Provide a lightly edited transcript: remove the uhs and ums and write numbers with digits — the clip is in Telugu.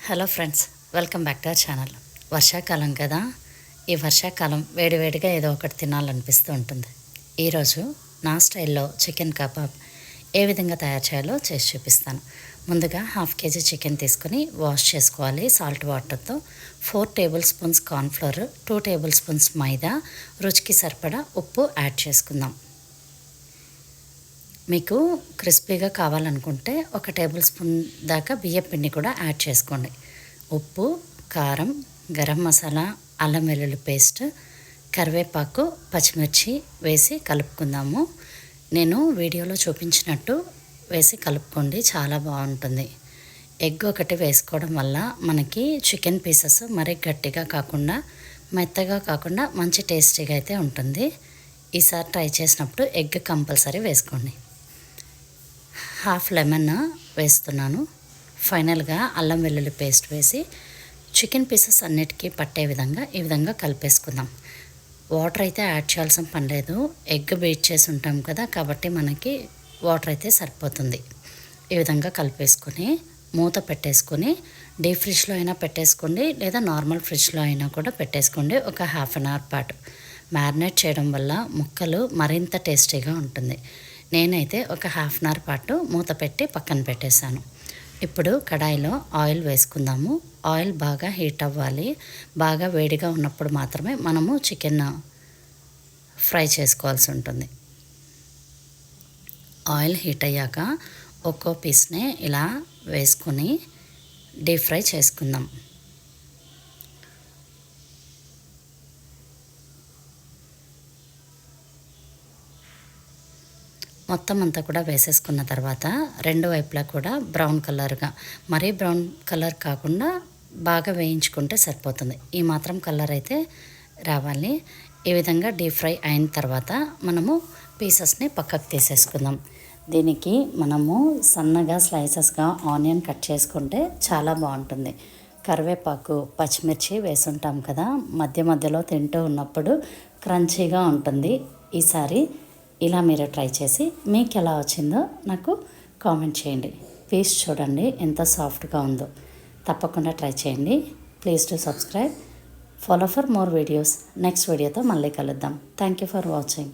Hello friends, welcome back to our channel. వర్షాకాలం కదా, ఈ వర్షాకాలం వేడివేడిగా ఏదో ఒకటి తినాలనిపిస్తూ ఉంటుంది. ఈరోజు నా స్టైల్లో చికెన్ కబాబ్ ఏ విధంగా తయారు చేయాలో చేసి చూపిస్తాను. ముందుగా 1/2 kg చికెన్ తీసుకుని వాష్ చేసుకోవాలి సాల్ట్ వాటర్తో. 4 table spoons cornflour, 2 table spoons maida, రుచికి సరిపడా ఉప్పు యాడ్ చేసుకుందాం. మీకు క్రిస్పీగా కావాలనుకుంటే 1 టేబుల్ స్పూన్ దాకా బియ్యం పిండి కూడా యాడ్ చేసుకోండి. ఉప్పు, కారం, గరం మసాలా, అల్లం వెల్లుల్లి పేస్ట్, కరివేపాకు, పచ్చిమిర్చి వేసి కలుపుకుందాము. నేను వీడియోలో చూపించినట్టు వేసి కలుపుకోండి, చాలా బాగుంటుంది. ఎగ్ ఒకటి వేసుకోవడం వల్ల మనకి చికెన్ పీసెస్ మరీ గట్టిగా కాకుండా మెత్తగా కాకుండా మంచి టేస్టీగా అయితే ఉంటుంది. ఈసారి ట్రై చేసినప్పుడు ఎగ్ కంపల్సరీ వేసుకోండి. 1/2 లెమన్ వేస్తున్నాను. ఫైనల్గా అల్లం వెల్లుల్లి పేస్ట్ వేసి చికెన్ పీసెస్ అన్నిటికీ పట్టే విధంగా ఈ విధంగా కలిపేసుకుందాం. వాటర్ అయితే యాడ్ చేయాల్సిన పని లేదు, ఎగ్ బీట్ చేసి ఉంటాం కదా, కాబట్టి మనకి వాటర్ అయితే సరిపోతుంది. ఈ విధంగా కలిపేసుకొని మూత పెట్టేసుకొని డీప్ ఫ్రిడ్జ్లో అయినా పెట్టేసుకోండి, లేదా నార్మల్ ఫ్రిడ్జ్లో అయినా కూడా పెట్టేసుకోండి. ఒక 1/2 అవర్ పాటు మ్యారినేట్ చేయడం వల్ల ముక్కలు మరింత టేస్టీగా ఉంటుంది. నేనైతే ఒక 1/2 అవర్ పాటు మూత పెట్టి పక్కన పెట్టేశాను. ఇప్పుడు కడాయిలో ఆయిల్ వేసుకుందాము. ఆయిల్ బాగా హీట్ అవ్వాలి. బాగా వేడిగా ఉన్నప్పుడు మాత్రమే మనము చికెన్ ఫ్రై చేసుకోవాల్సి ఉంటుంది. ఆయిల్ హీట్ అయ్యాక ఒక్కో పీస్ని ఇలా వేసుకొని డీప్ ఫ్రై చేసుకుందాం. మొత్తం అంతా కూడా వేసేసుకున్న తర్వాత రెండు వైపులా కూడా బ్రౌన్ కలర్గా, మరీ బ్రౌన్ కలర్ కాకుండా బాగా వేయించుకుంటే సరిపోతుంది. ఈ మాత్రం కలర్ అయితే రావాలి. ఈ విధంగా డీప్ ఫ్రై అయిన తర్వాత మనము పీసెస్ని పక్కకు తీసేసుకుందాం. దీనికి మనము సన్నగా స్లైసెస్గా ఆనియన్ కట్ చేసుకుంటే చాలా బాగుంటుంది. కరివేపాకు, పచ్చిమిర్చి వేసుంటాం కదా, మధ్య మధ్యలో తింటూ ఉన్నప్పుడు క్రంచీగా ఉంటుంది. ఈసారి ఇలా మీరు ట్రై చేసి మీకు ఎలా వచ్చిందో నాకు కామెంట్ చేయండి. పీస్ చూడండి ఎంత సాఫ్ట్గా ఉందో. తప్పకుండా ట్రై చేయండి. Please to subscribe, follow for more videos. Next వీడియోతో మళ్ళీ కలుద్దాం. Thank you for watching.